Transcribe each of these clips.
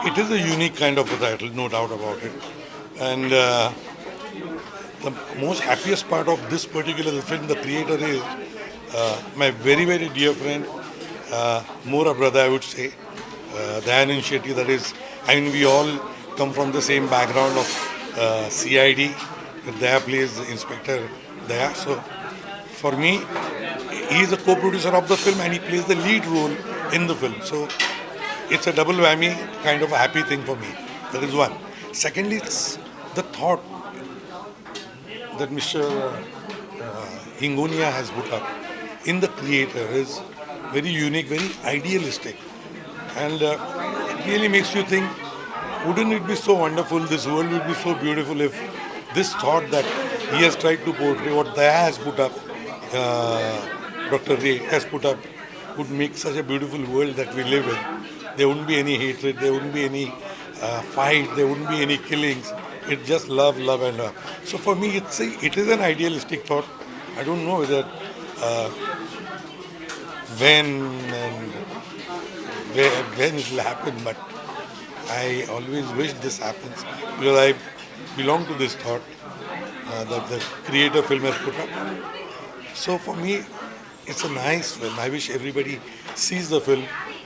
It is a unique kind of a title, no doubt about it. And the most happiest part of this particular film, the creator is my very, very dear friend, more a brother, I would say, Dayanand Shetty. That is, I mean, we all come from the same background of CID. Daya plays Inspector Daya. So, for me, he is a co-producer of the film and he plays the lead role in the film. So, it's a double whammy kind of a happy thing for me. That is one. Secondly, it's the thought that Mr. Hingonia has put up in the creator is very unique, very idealistic. And it really makes you think, wouldn't it be so wonderful, this world would be so beautiful if this thought that he has tried to portray, what Daya has put up, Dr. Ray has put up, would make such a beautiful world that we live in. There wouldn't be any hatred, there wouldn't be any fight, there wouldn't be any killings. It's just love, love and love. So for me, it is an idealistic thought. I don't know whether when and when it will happen, but I always wish this happens because I belong to this thought that the creator film has put up. So for me, it's a nice film. I wish everybody sees the film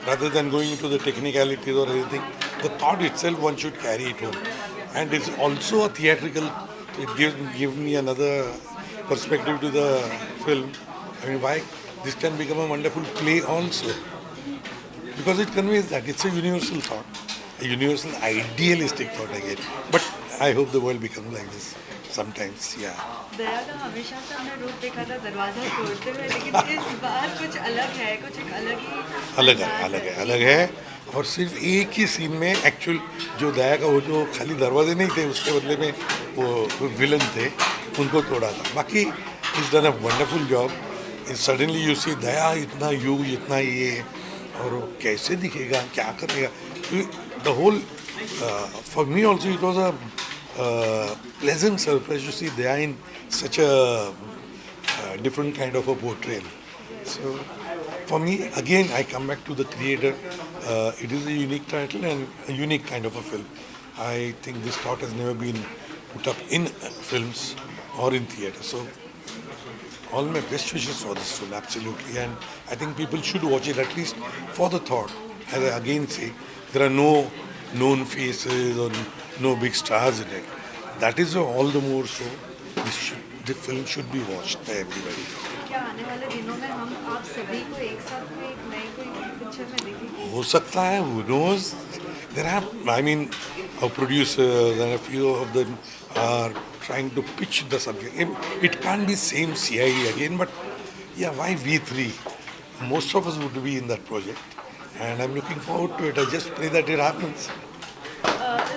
rather than going into the technicalities or anything. The thought itself, one should carry it home. And it's also a theatrical, it gives me another perspective to the film. I mean, why this can become a wonderful play also. Because it conveys that. It's a universal thought, a universal idealistic thought again. But I hope the world becomes like this sometimes, yeah. दया का हमेशा से हमने रूप देखा था दरवाजा तोड़ते हुए, लेकिन इस बार कुछ अलग है, कुछ एक अलग ही अलग है और सिर्फ एक ही सीन में एक्चुअल जो दया का वो जो खाली दरवाजे नहीं थे उसके बदले में वो विलन थे उनको तोड़ा था बाकी is done a wonderful job suddenly you see दया इतना युग इतना ये और वो कैसे दिखेगा क्या करेगा the whole for me also it was a pleasant surprise to see Daya in such a different kind of a portrayal. So, for me, again, I come back to the creator. It is a unique title and a unique kind of a film. I think this thought has never been put up in films or in theatre. So, all my best wishes for this film, absolutely. And I think people should watch it at least for the thought. As I again say, there are no known faces or no big stars in it. That is all the more so the film should be watched by everybody. क्या आने वाले दिनों में हम आप सभी को एक साथ में एक नई कोई पिक्चर में देखेंगे? हो सकता है, who knows? There are, I mean, our producers and a few of them are trying to pitch the subject. It can't be same CID again, but yeah, why we three? Most of us would be in that project, and I'm looking forward to it. I just pray that it happens. Is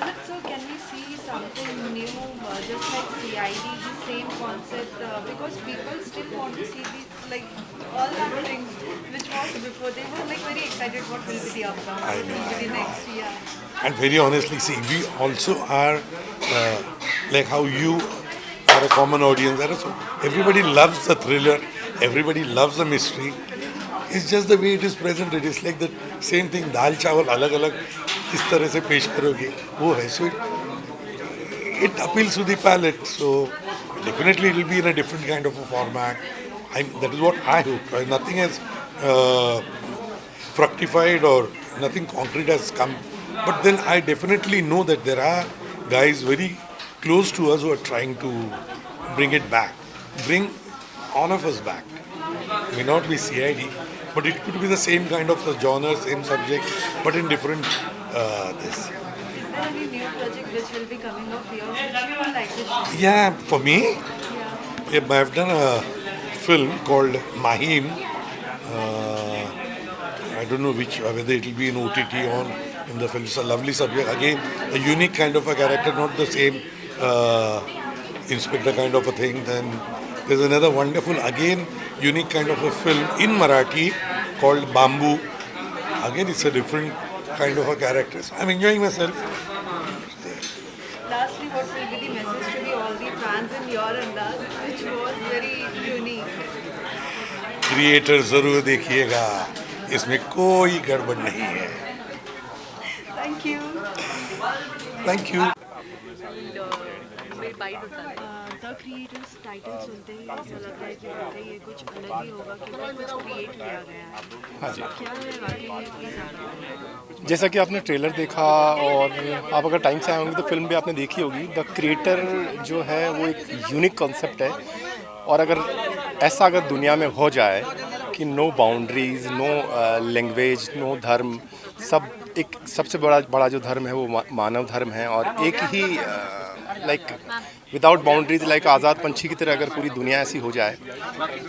it so? Can we see something new, just like CID, the same concept? Because people still want to see these, like all that things which was before. They were like very excited. What will be the outcome? I What know, will be I the know. next year? And very honestly, see, we also are like how you are a common audience. Everybody loves the thriller. Everybody loves the mystery. It's just the way it is presented. It's like the same thing. दाल चावल अलग अलग किस तरह से पेश करोगे वो है. So it appeals to the palate. So definitely it will be in a different kind of a format. That is what I hope. Nothing has fructified or nothing concrete has come. But then I definitely know that there are guys very close to us who are trying to bring it back, bring all of us back. May not be CID, but it could be the same kind of genre, same subject, but in different this. Is there any new project which will be coming up here which you would like to share? Yeah, for me, Yeah. I've done a film called Mahim. I don't know whether it will be in OTT or in the film. It's a lovely subject. Again, a unique kind of a character, not the same inspector kind of a thing. Then there's another wonderful, again, unique kind of a film in Marathi called Bamboo. Again, it's a different kind of a character. So I'm enjoying myself. Lastly, what will be the message to all the fans in your Andaz, which was very unique? Creator जरूर देखिएगा इसमें कोई गड़बड़ नहीं है Thank you. Thank you. The creators title सुनते ही ऐसा लग रहा है कि वाकई ये कुछ अलग ही होगा क्योंकि कुछ क्रिएट किया गया है। हाँ जी, क्या है वाकई ये प्लीज आप बताइए। जैसा कि आपने ट्रेलर देखा और आप अगर टाइम से आए होंगे तो फिल्म भी आपने देखी होगी। द क्रिएटर जो है वो एक यूनिक कॉन्सेप्ट है, और अगर दुनिया में हो जाए कि no boundaries, no language, no धर्म, सब एक सबसे बड़ा जो धर्म है वो मानव धर्म है, और एक ही लाइक विदाउट बाउंड्रीज, लाइक आज़ाद पंछी की तरह अगर पूरी दुनिया ऐसी हो जाए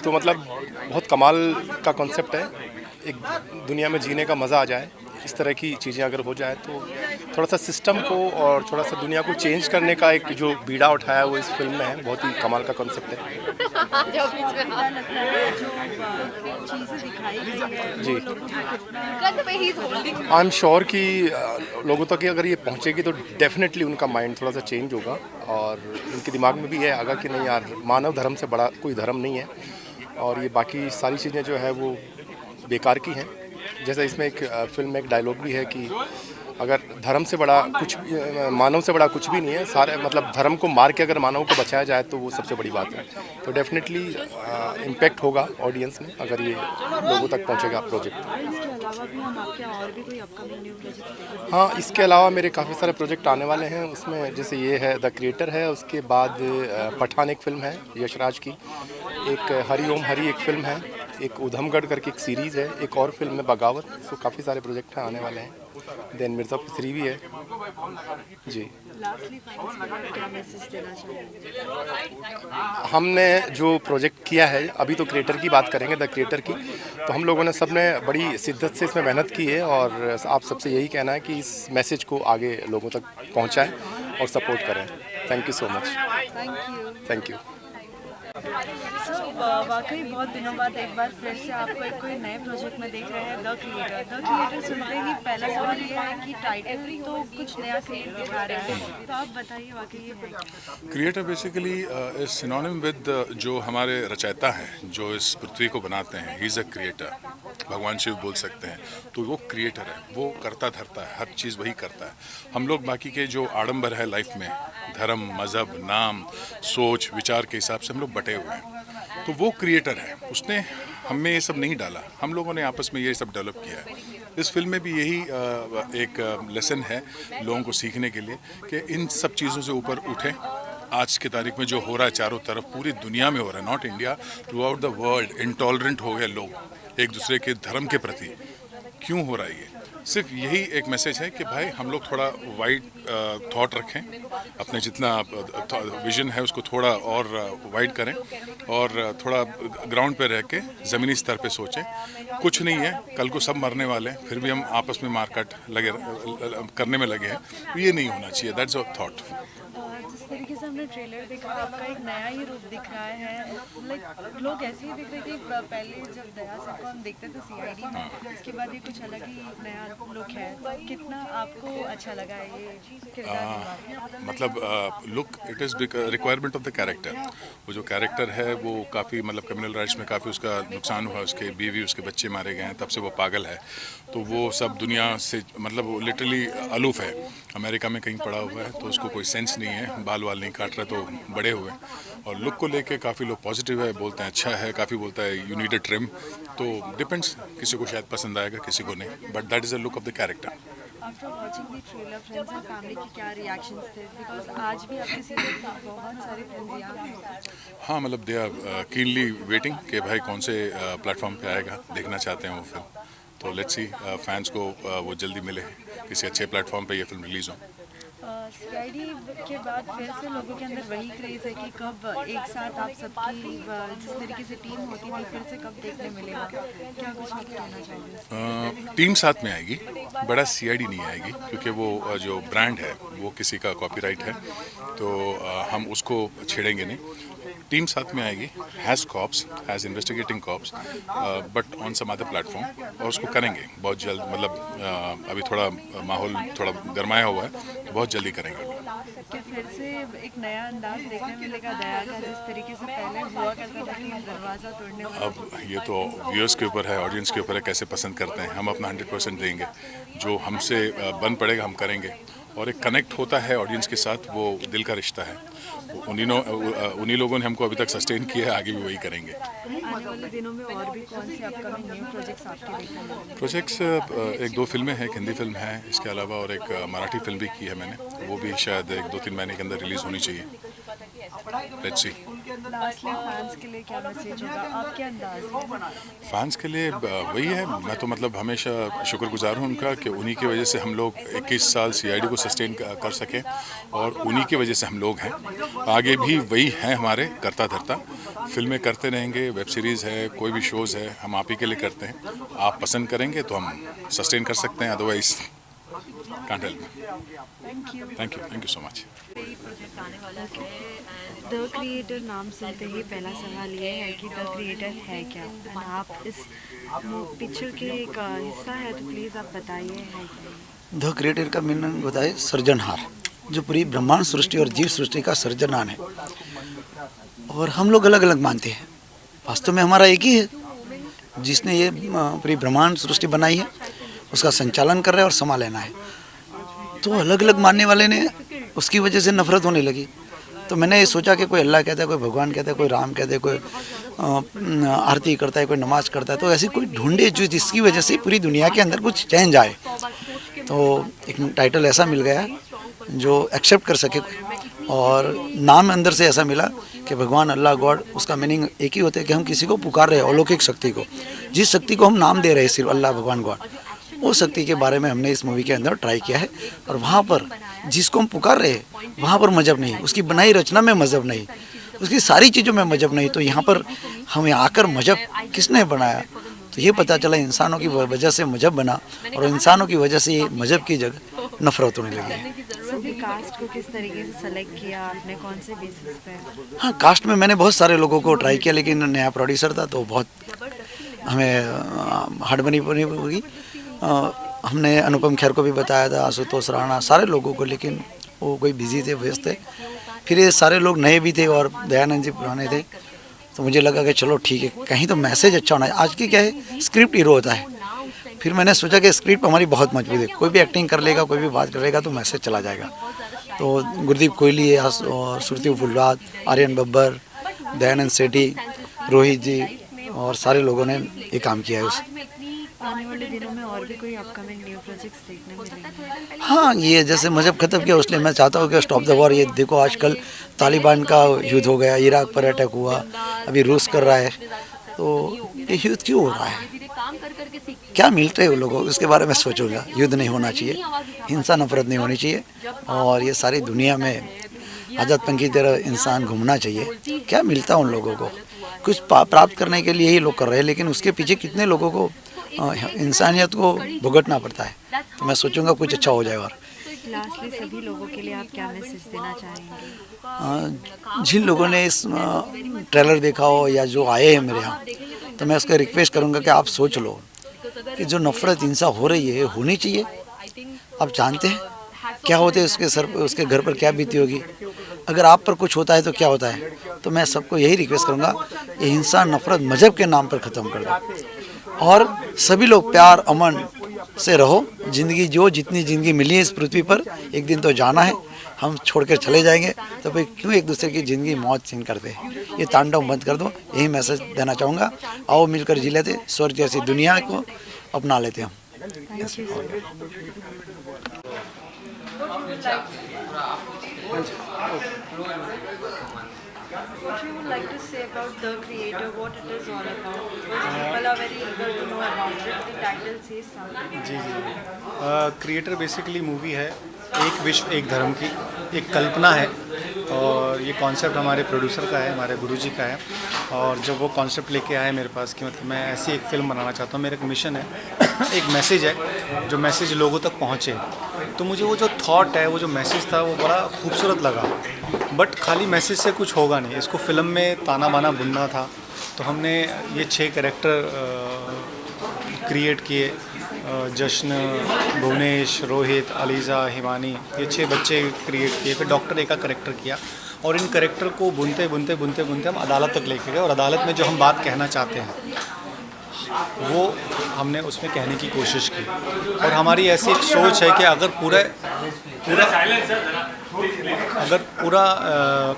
तो मतलब बहुत कमाल का कॉन्सेप्ट है। एक दुनिया में जीने का मज़ा आ जाए, इस तरह की चीज़ें अगर हो जाए तो थोड़ा सा सिस्टम को और थोड़ा सा दुनिया को चेंज करने का एक जो बीड़ा उठाया वो इस फिल्म में है। बहुत ही कमाल का कॉन्सेप्ट है। क्या लगता है जो चीज़ें दिखाई गई है जी। वो लोगों को कितना आई एम श्योर कि लोगों तक अगर ये पहुंचेगी तो डेफिनेटली उनका माइंड थोड़ा सा चेंज होगा, और उनके दिमाग में भी ये आएगा कि नहीं यार, मानव धर्म से बड़ा कोई धर्म नहीं है, और ये बाकी सारी चीज़ें जो है वो बेकार की हैं। जैसे इसमें एक फिल्म में एक डायलॉग भी है कि अगर धर्म से बड़ा कुछ, मानव से बड़ा कुछ भी नहीं है, सारे मतलब धर्म को मार के अगर मानव को बचाया जाए तो वो सबसे बड़ी बात है। तो डेफिनेटली इम्पैक्ट होगा ऑडियंस में अगर ये लोगों तक पहुंचेगा प्रोजेक्ट। इसके अलावा भी हम आपके और भी कोई अपकमिंग न्यू प्रोजेक्ट्स देखेंगे। हाँ, इसके अलावा मेरे काफ़ी सारे प्रोजेक्ट आने वाले हैं। उसमें जैसे ये है द क्रिएटर है, उसके बाद पठान एक फ़िल्म है यशराज की, एक हरि ओम हरि एक फ़िल्म है, एक उधमगढ़ करके एक सीरीज़ है, एक और फिल्म है बगावत। तो काफ़ी सारे प्रोजेक्ट हैं आने वाले हैं। देन मिर्ज़ापुर 3 भी है जी। लास्टली फाइनल क्या मैसेज देना चाहेंगे। हमने जो प्रोजेक्ट किया है, अभी तो क्रिएटर की बात करेंगे, द क्रिएटर की, तो हम लोगों ने सबने बड़ी शिद्दत से इसमें मेहनत की है, और आप सबसे यही कहना है कि इस मैसेज को आगे लोगों तक पहुंचाएं और सपोर्ट करें। Thank you so much. Thank you. वाकई बहुत दिनों बाद एक बार फिर से आपको एक कोई नए प्रोजेक्ट में देख रहे हैं द क्रिएटर। द क्रिएटर सुनते ही पहला सवाल ये है कि टाइटल तो कुछ नया क्रिएट दिखा रहा है, तो आप बताइए वाकई ये है क्या? Creator basically is synonym with जो हमारे रचयिता हैं, जो इस पृथ्वी को बनाते हैं। ही इज़ अ क्रिएटर, भगवान शिव बोल सकते हैं। तो वो क्रिएटर है, वो करता धरता है, हर चीज़ वही करता है। हम लोग बाकी के जो आडंबर है लाइफ में, धर्म, मज़हब, नाम, सोच, विचार के हिसाब से हम लोग बटे हुए हैं। तो वो क्रिएटर है, उसने हमें ये सब नहीं डाला, हम लोगों ने आपस में ये सब डेवलप किया है। इस फिल्म में भी यही एक लेसन है लोगों को सीखने के लिए कि इन सब चीज़ों से ऊपर उठें। आज की तारीख में जो हो रहा है चारों तरफ, पूरी दुनिया में हो रहा है, not India, through out the world, intolerant हो गए लोग एक दूसरे के धर्म के प्रति। क्यों हो रहा है ये? सिर्फ यही एक मैसेज है कि भाई हम लोग थोड़ा वाइड थॉट रखें, अपने जितना विजन है उसको थोड़ा और वाइड करें, और थोड़ा ग्राउंड पे रह के ज़मीनी स्तर पे सोचें। कुछ नहीं है, कल को सब मरने वाले हैं, फिर भी हम आपस में मारकाट करने में लगे हैं। ये नहीं होना चाहिए। That's a thought. जिस तरीके से हमने ट्रेलर देखा, आपका एक नया ही रूप दिख रहा है। लाइक लोग ऐसे ही दिख रहे थे पहले जब दया सर को हम देखते थे सीआईडी में, उसके बाद ये कुछ अलग ही नया लुक है। कितना आपको अच्छा लगा है ये किरदार? मतलब look, it is requirement of the character. वो जो कैरेक्टर है वो काफ़ी मतलब कम्युनल राइट्स में काफ़ी उसका नुकसान हुआ, उसके बीवी, उसके बच्चे मारे गए हैं, तब से वो पागल है। तो वो सब दुनिया से मतलब वो लिटरली अलूफ है, अमेरिका में कहीं पड़ा हुआ है, तो उसको कोई सेंस नहीं है, बाल वाल नहीं काट रहे, तो बड़े हुए। और लुक को लेके काफ़ी लोग पॉजिटिव है, बोलते हैं अच्छा है, काफ़ी बोलता है यू नीड अ ट्रिम। तो डिपेंड्स, किसी को शायद पसंद आएगा, किसी को नहीं, but that is the look of the character. After watching the trailer, friends and family के क्या रिएक्शंस थे? बिकॉज आज भी आपके सीरियल में बहुत सारे फ्रेंड्स यहाँ हैं। हाँ, मतलब दे आर कीनली वेटिंग कि भाई कौन से प्लेटफॉर्म पे आएगा, देखना चाहते हैं वो फिल्म। तो लेट्स सी, फैंस को वो जल्दी मिले, किसी अच्छे प्लेटफॉर्म पे ये फिल्म रिलीज़ हो। सीआईडी के बाद फिर से लोगों के अंदर वही क्रेज़ है कि कब एक साथ आप सबकी जिस तरीके से टीम होती थी फिर से कब देखने मिलेगा। क्या कुछ आप कहना चाहेंगे? टीम साथ में आएगी, बड़ा सीआईडी नहीं आएगी, क्योंकि वो जो ब्रांड है वो किसी का कॉपीराइट है, तो हम उसको छेड़ेंगे नहीं। टीम साथ में आएगी, has cops, has investigating cops, but on some other platform, और उसको करेंगे बहुत जल्द। मतलब अभी थोड़ा माहौल थोड़ा गरमाया हुआ है, तो बहुत जल्दी करेंगे। कि फिर से एक नया अंदाज देखने मिलेगा दया का, जिस तरीके से पहले हुआ करता था कि दरवाज़ा तोड़ने वाला। अब ये तो व्यूअर्स के ऊपर है, ऑडियंस के ऊपर है, कैसे पसंद करते हैं। हम अपना 100% देंगे, जो हमसे बन पड़ेगा हम करेंगे। और एक कनेक्ट होता है ऑडियंस के साथ, वो दिल का रिश्ता है। उन्हीं लोगों ने हमको अभी तक सस्टेन किया है, आगे भी वही करेंगे। आने वाले दिनों में और भी कौन से अपकमिंग न्यू प्रोजेक्ट्स आपके देखने मिलेंगे? प्रोजेक्ट्स 1-2 फिल्में हैं, एक हिंदी फिल्म है, इसके अलावा और एक मराठी फिल्म भी की है मैंने, वो भी शायद 1-2-3 महीने के अंदर रिलीज़ होनी चाहिए। Let's see. लास्टली फैंस के लिए क्या मैसेज होगा आपके अंदाज में? फैंस के लिए वही है, मैं तो मतलब हमेशा शुक्रगुजार हूँ उनका कि उन्हीं की वजह से हम लोग 21 साल सीआईडी को सस्टेन कर सके, और उन्हीं की वजह से हम लोग हैं। आगे भी वही हैं हमारे करता धरता, फिल्में करते रहेंगे, वेब सीरीज़ है, कोई भी शोज़ है, हम आप ही के लिए करते हैं। आप पसंद करेंगे तो हम सस्टेन कर सकते हैं, otherwise can't help. Thank you so much. The creator नाम सुनते ही पहला सवाल ये है कि द क्रिएटर है क्या? एंड आप इस पिक्चर के एक हिस्सा है तो प्लीज़ आप बताइए है क्या? द क्रिएटर का मीनिंग होता है सृजनहार, जो पूरी ब्रह्मांड सृष्टि और जीव सृष्टि का सृजनहार है। और हम लोग अलग अलग मानते हैं, वास्तव में हमारा एक ही है जिसने ये पूरी ब्रह्मांड सृष्टि बनाई है, उसका संचालन कर रहा है और संभाल लेना है। तो अलग अलग मानने वाले ने उसकी वजह से नफरत होने लगी। तो मैंने ये सोचा कि कोई अल्लाह कहता है, कोई भगवान कहता है, कोई राम कहता है, कोई आरती करता है, कोई नमाज करता है, तो ऐसी कोई ढूंढे जो जिसकी वजह से पूरी दुनिया के अंदर कुछ चेंज आए। तो एक टाइटल ऐसा मिल गया जो एक्सेप्ट कर सके, और नाम अंदर से ऐसा मिला कि भगवान, अल्लाह, गॉड, उसका मीनिंग एक ही होता है कि हम किसी को पुकार रहे हैं, अलौकिक शक्ति को, जिस शक्ति को हम नाम दे रहे हैं सिर्फ अल्लाह, भगवान, गॉड, उस शक्ति के बारे में हमने इस मूवी के अंदर ट्राई किया है। और वहाँ पर जिसको हम पुकार रहे हैं वहाँ पर मजहब नहीं, उसकी बनाई रचना में मजहब नहीं, उसकी सारी चीज़ों में मजहब नहीं, तो यहाँ पर हमें आकर मजहब किसने बनाया? तो ये पता चला इंसानों की वजह से मजहब बना, और इंसानों की वजह से मजहब की जगह नफरत होने लगी है। सभी कास्ट को किस तरीके से सेलेक्ट किया आपने, कौन से बेसिस पे? हाँ, कास्ट में मैंने बहुत सारे लोगों को ट्राई किया, लेकिन नया प्रोड्यूसर था तो बहुत हमें हड़बड़ी होगी। हमने अनुपम खेर को भी बताया था, आशुतोष राणा, सारे लोगों को, लेकिन वो कोई बिजी थे, व्यस्त थे। फिर ये सारे लोग नए भी थे और दयानंद जी पुराने थे, तो मुझे लगा कि चलो ठीक है, कहीं तो मैसेज अच्छा होना है। आज की क्या है, स्क्रिप्ट हीरो होता है। फिर मैंने सोचा कि स्क्रिप्ट हमारी बहुत मजबूत है, कोई भी एक्टिंग कर लेगा, कोई भी बात कर लेगा तो मैसेज चला जाएगा। तो गुरदीप कोहली है और सुरती फुलराज, आर्यन बब्बर, दयानंद सेठी, रोहित जी और सारे लोगों ने ये काम किया है। आने वाले दिनों में और भी कोई अपकमिंग न्यू प्रोजेक्ट्स देखने मिलेंगे? हाँ, ये जैसे मजहब ख़त्म किया, इसलिए मैं चाहता हूँ कि स्टॉप द वॉर। ये देखो आजकल तालिबान का युद्ध हो गया, इराक पर अटैक हुआ, अभी रूस कर रहा है, तो ये युद्ध क्यों हो रहा है? क्या मिलते हैं उन लोगों को, उसके बारे में सोचूंगा। युद्ध नहीं होना चाहिए, हिंसा नफरत नहीं होनी चाहिए, और ये सारी दुनिया में आज़ादपन की तरह इंसान घूमना चाहिए। क्या मिलता है उन लोगों को? कुछ प्राप्त करने के लिए ही लोग कर रहे हैं, लेकिन उसके पीछे कितने लोगों को इंसानियत को भुगतना पड़ता है। तो मैं सोचूंगा कुछ अच्छा हो जाए। और लास्टली सभी लोगों के लिए आप क्या मैसेज देना चाहेंगे? जिन लोगों ने इस ट्रेलर देखा हो या जो आए हैं मेरे यहाँ, तो मैं उसका रिक्वेस्ट करूँगा कि आप सोच लो कि जो नफरत हिंसा हो रही है होनी चाहिए। आप जानते हैं क्या होते हैं उसके सर, उसके घर पर क्या बीती होगी? अगर आप पर कुछ होता है तो क्या होता है? तो मैं सबको यही रिक्वेस्ट करूँगा, ये हिंसा नफरत मजहब के नाम पर ख़त्म कर दो, और सभी लोग प्यार अमन से रहो। ज़िंदगी जो जितनी ज़िंदगी मिली है इस पृथ्वी पर, एक दिन तो जाना है, हम छोड़कर चले जाएंगे, तो फिर क्यों एक दूसरे की ज़िंदगी मौत छीन करते हैं? ये तांडव बंद कर दो, यही मैसेज देना चाहूँगा। आओ मिलकर जी लेते, स्वर्ग जैसी दुनिया को अपना लेते हम। What you would like to say about the creator, what it is all about? Because people are very eager to know about it. The title says something. जी क्रिएटर बेसिकली मूवी है एक विश्व एक धर्म की एक कल्पना है, और ये कॉन्सेप्ट हमारे प्रोड्यूसर का है, हमारे गुरुजी का है। और जब वो कॉन्सेप्ट लेके आए मेरे पास कि मतलब मैं ऐसी एक फ़िल्म बनाना चाहता हूँ, मेरा एक मिशन है, एक मैसेज है, जो मैसेज लोगों तक पहुँचे। तो मुझे वो जो थॉट है, वो जो मैसेज था, वो बड़ा खूबसूरत लगा। बट खाली मैसेज से कुछ होगा नहीं, इसको फिल्म में ताना बाना बुनना था। तो हमने ये 6 कैरेक्टर क्रिएट किए, जश्न, भुवनेश, रोहित, अलीज़ा, हिमानी, ये 6 बच्चे क्रिएट किए। फिर डॉक्टर ए का करेक्टर किया, और इन करेक्टर को बुनते बुनते बुनते बुनते हम अदालत तक लेके गए। और अदालत में जो हम बात कहना चाहते हैं, वो हमने उसमें कहने की कोशिश की। और हमारी ऐसी एक सोच है कि अगर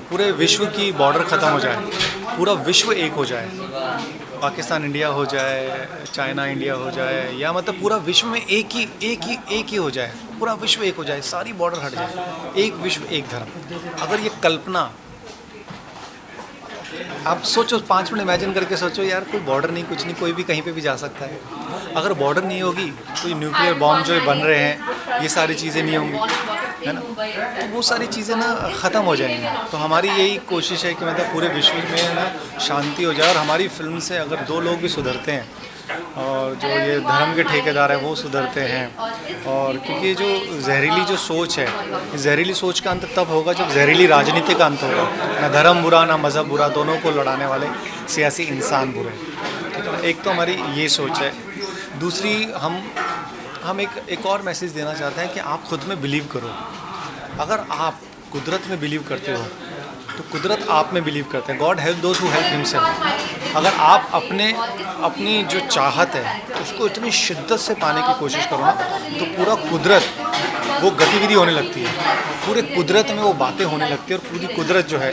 पूरे विश्व की बॉर्डर ख़त्म हो जाए, पूरा विश्व एक हो जाए, पाकिस्तान इंडिया हो जाए, चाइना इंडिया हो जाए, या मतलब पूरा विश्व में एक ही हो जाए, पूरा विश्व एक हो जाए, सारी बॉर्डर हट जाए, एक विश्व एक धर्म। अगर ये कल्पना आप सोचो, 5 मिनट इमेजिन करके सोचो यार, कोई बॉर्डर नहीं, कुछ नहीं, कोई भी कहीं पे भी जा सकता है। अगर बॉर्डर नहीं होगी तो ये न्यूक्लियर बॉम्ब जो बन रहे हैं, ये सारी चीज़ें नहीं होंगी, है ना, तो वो सारी चीज़ें ना ख़त्म हो जाएंगी। तो हमारी यही कोशिश है कि मतलब पूरे विश्व में ना शांति हो जाए, और हमारी फिल्म से अगर 2 लोग भी सुधरते हैं, और जो ये धर्म के ठेकेदार हैं वो सुधरते हैं, और क्योंकि जो जहरीली जो सोच है, जहरीली सोच का अंत तब होगा जब जहरीली राजनीति का अंत होगा। ना धर्म बुरा ना मज़हब बुरा, दोनों को लड़ाने वाले सियासी इंसान बुरे, ठीक है ना। एक तो हमारी ये सोच है। दूसरी, हम एक और मैसेज देना चाहते हैं कि आप खुद में बिलीव करो। अगर आप कुदरत में बिलीव करते हो तो कुदरत आप में बिलीव करते हैं। God help those who help himself. अगर आप अपनी जो चाहत है उसको इतनी शिद्दत से पाने की कोशिश करो ना, तो पूरा कुदरत वो गतिविधि होने लगती है, पूरे कुदरत में वो बातें होने लगती है, और पूरी कुदरत जो है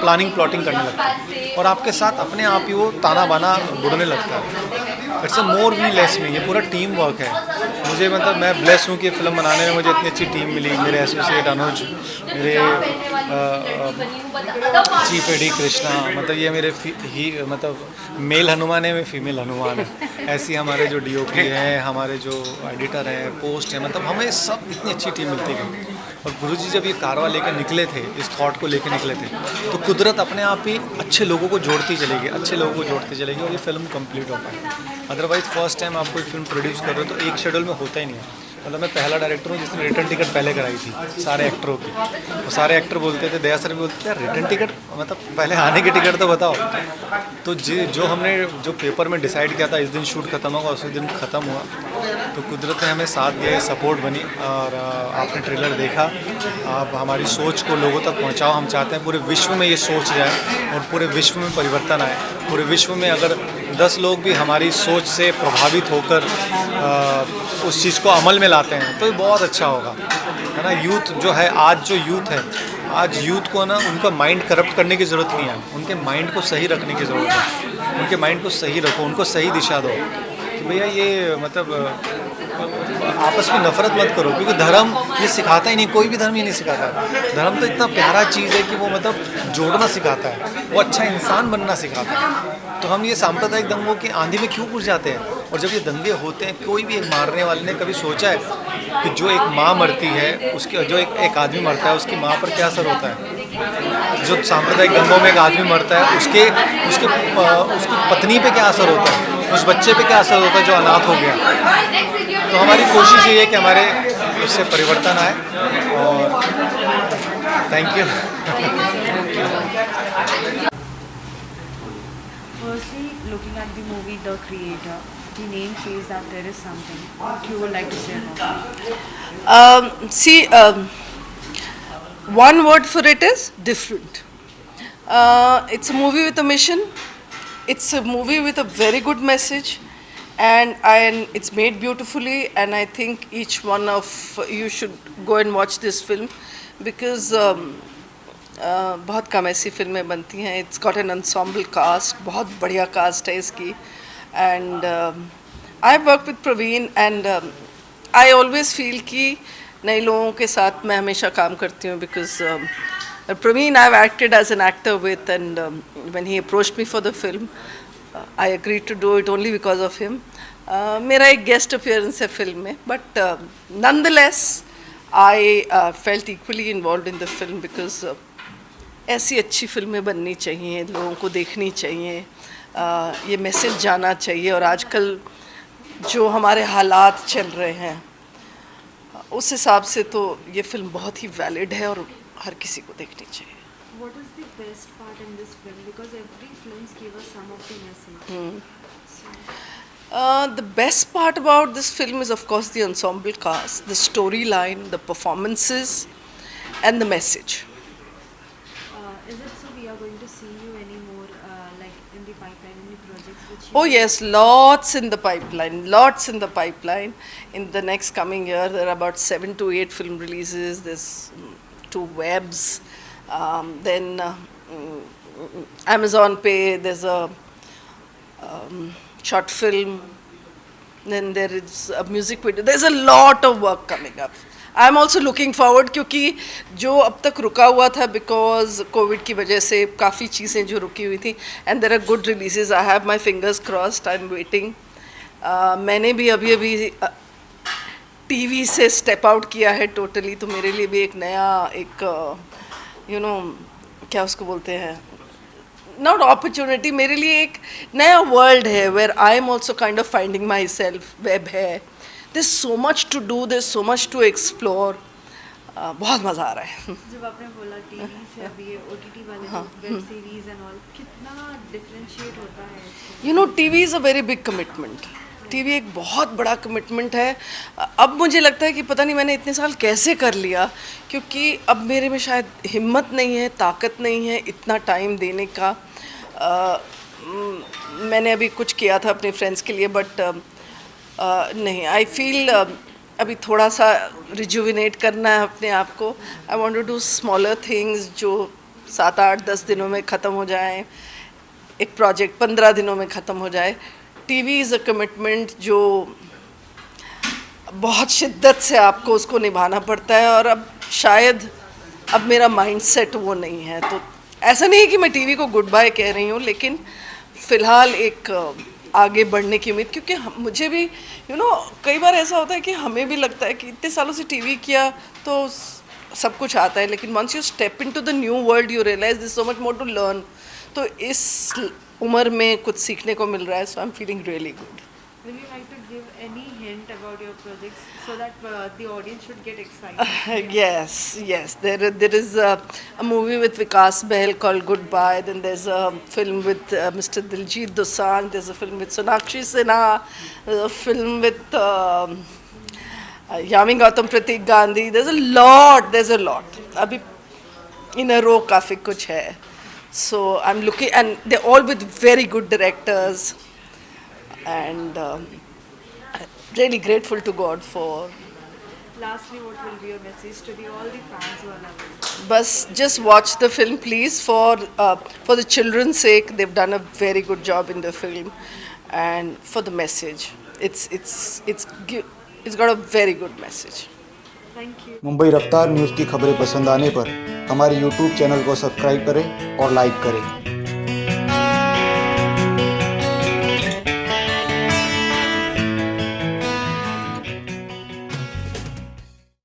प्लानिंग प्लॉटिंग करने लगती है, और आपके साथ अपने आप ही वो ताना बाना बुड़ने लगता है। इट्स अ मोर वी लेस में, ये पूरा टीम वर्क है। मुझे मतलब मैं ब्लेस हूँ कि फ़िल्म बनाने में मुझे इतनी अच्छी टीम मिली। मेरे एसोसिएट अनुज, मेरे चीफ एडी कृष्णा, मतलब ये मेरे मतलब मेल हनुमान है, फीमेल हनुमान है। ऐसी हमारे जो डीओपी हैं, हमारे जो एडिटर हैं, पोस्ट हैं, मतलब हमें सब इतनी अच्छी टीम मिलती गई। और गुरुजी जब ये कारवा लेकर निकले थे, इस थॉट को लेकर निकले थे, तो कुदरत अपने आप ही अच्छे लोगों को जोड़ती चलेगी, अच्छे लोगों को जोड़ती चलेगी, और ये फिल्म कंप्लीट हो पाएगी। अदरवाइज़ फर्स्ट टाइम आप कोई फिल्म प्रोड्यूस कर रहे हो तो एक शेड्यूल में होता ही नहीं है। मतलब मैं पहला डायरेक्टर हूँ जिसने रिटर्न टिकट पहले कराई थी सारे एक्टरों की। वो सारे एक्टर बोलते थे, दया सर भी बोलते थे, यार रिटर्न टिकट मतलब पहले आने की टिकट तो बताओ। तो जो हमने जो पेपर में डिसाइड किया था इस दिन शूट खत्म होगा, उसी दिन ख़त्म हुआ। तो कुदरत ने हमें साथ दिया, सपोर्ट बनी, और आपने ट्रेलर देखा। आप हमारी सोच को लोगों तक पहुँचाओ। हम चाहते हैं पूरे विश्व में ये सोच जाए और पूरे विश्व में परिवर्तन आए। पूरे विश्व में अगर 10 लोग भी हमारी सोच से प्रभावित होकर उस चीज़ को अमल में लाते हैं तो ये बहुत अच्छा होगा, है ना। यूथ जो है, आज जो यूथ है, आज यूथ को ना उनका माइंड करप्ट करने की ज़रूरत नहीं है, उनके माइंड को सही रखने की ज़रूरत है। उनके माइंड को सही रखो, उनको सही दिशा दो कि भैया ये मतलब आपस में नफरत मत करो, क्योंकि धर्म ये सिखाता ही नहीं, कोई भी धर्म ये नहीं सिखाता। धर्म तो इतना प्यारा चीज़ है कि वो मतलब जोड़ना सिखाता है, वो अच्छा इंसान बनना सिखाता है। तो हम ये सांप्रदायिक दंगों की आंधी में क्यों घुस जाते हैं? और जब ये दंगे होते हैं, कोई भी एक मारने वाले ने कभी सोचा है कि जो एक माँ मरती है, उसके जो एक आदमी मरता है, उसकी माँ पर क्या असर होता है? जो सांप्रदायिक दंगों में एक आदमी मरता है, उसकी पत्नी पे क्या असर होता है? उस बच्चे पे क्या असर होता है जो अनाथ हो गया? तो हमारी कोशिश ये है कि हमारे उससे परिवर्तन आए। और thank you. Firstly, looking at the movie The Creator, the name says that there is something. What you would like to say about it? One word for it is different. It's a movie with a mission. It's a movie with a very good message, and it's made beautifully. And I think each one of you should go and watch this film because बहुत कम ऐसी फिल्में बनती हैं। It's got an ensemble cast, बहुत बढ़िया cast है इसकी। And I work with Praveen, and I always feel कि नए लोगों के साथ मैं हमेशा काम करती हूँ because Praveen I have acted as an actor with, and when he approached me for the film I agree to do it only because of him. मेरा एक गेस्ट अपीयरेंस है फिल्म में, but nonetheless I felt equally involve in the film because ऐसी अच्छी फिल्में बननी चाहिए, लोगों को देखनी चाहिए, ये मैसेज जाना चाहिए। और आजकल जो हमारे हालात चल रहे हैं उस हिसाब से तो ये फिल्म बहुत ही वैलिड है और हर किसी को देखनी चाहिए। What is the best part in this film? Because every films give us some of the message. The best part about this film is of course the ensemble cast, the storyline, the performances and the message. Is it so we are going to see you anymore like in the pipeline? Any projects which Oh yes, lots in the pipeline. Lots in the pipeline. In the next coming year, there are about 7 to 8 film releases. There's 2 webs. Then Amazon Pay. There's a short film. Then there is a music video. There's a lot of work coming up. I'm also looking forward क्योंकि जो अब तक रुका हुआ था because Covid की वजह से काफ़ी चीज़ें जो रुकी हुई थी and there are good releases. I have my fingers crossed. I'm waiting. मैंने भी अभी टीवी से स्टेप आउट किया है टोटली, तो मेरे लिए भी एक नया एक क्या उसको बोलते हैं, नॉट अपॉर्चुनिटी, मेरे लिए एक नया वर्ल्ड है where I am also kind of finding myself. Web है, there so much to do, there so much to explore. बहुत मज़ा आ रहा है. जब आपने बोला टीवी से अभी ये ओटीटी वाले वेब सीरीज एंड ऑल, कितना डिफरेंशिएट होता है? TV is a very big commitment. TV एक बहुत बड़ा कमिटमेंट है. अब मुझे लगता है कि पता नहीं मैंने इतने साल कैसे कर लिया, क्योंकि अब मेरे में शायद हिम्मत नहीं है, ताकत नहीं है इतना टाइम देने का. मैंने अभी कुछ किया था अपने फ्रेंड्स के लिए, बट नहीं, आई फील अभी थोड़ा सा रिजुविनेट करना है अपने आप को. I want to do smaller things जो 7-8-10 दिनों में ख़त्म हो जाएं. एक प्रोजेक्ट 15 दिनों में ख़त्म हो जाए. टीवी इज़ अ कमिटमेंट जो बहुत शिद्दत से आपको उसको निभाना पड़ता है, और अब शायद अब मेरा माइंडसेट वो नहीं है. तो ऐसा नहीं है कि मैं टीवी को गुड बाय कह रही हूँ, लेकिन फ़िलहाल एक आगे बढ़ने की उम्मीद, क्योंकि मुझे भी कई बार ऐसा होता है कि हमें भी लगता है कि इतने सालों से टीवी किया तो सब कुछ आता है, लेकिन once you step into the new world you realise this so much more to learn. तो इस उम्र में कुछ सीखने को मिल रहा है. So I am feeling really good. Will you like to give any hint about your projects so that the audience should get excited? Yes. There is a movie with Vikas Bahl called Goodbye. Then there's a film with Mr. Diljit Dosanjh. There's a film with Sonakshi Sinha. There's a film with Yami Gautam, Pratik Gandhi. There's a lot. अभी in a row काफ़ी कुछ है. So I'm looking, and they're all with very good directors. And really grateful to God for. Lastly, what will be your message to all the fans who are loving? Bus, just watch the film, please. For the children's sake, they've done a very good job in the film, and for the message, it's got a very good message. Thank you. Mumbai रफ्तार news की खबरें पसंद आने पर हमारे YouTube channel को subscribe करें और लाइक करें.